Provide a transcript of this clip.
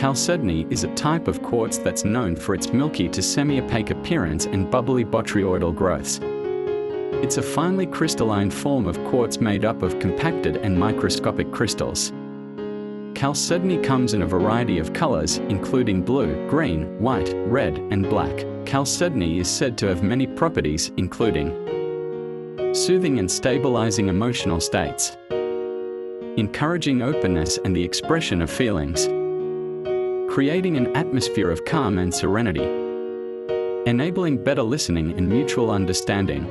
Chalcedony is a type of quartz that's known for its milky to semi-opaque appearance and bubbly botryoidal growths. It's a finely crystalline form of quartz made up of compacted and microscopic crystals. Chalcedony comes in a variety of colors, including blue, green, white, red, and black. Chalcedony is said to have many properties, including soothing and stabilizing emotional states, encouraging openness and the expression of feelings, creating an atmosphere of calm and serenity, enabling better listening and mutual understanding.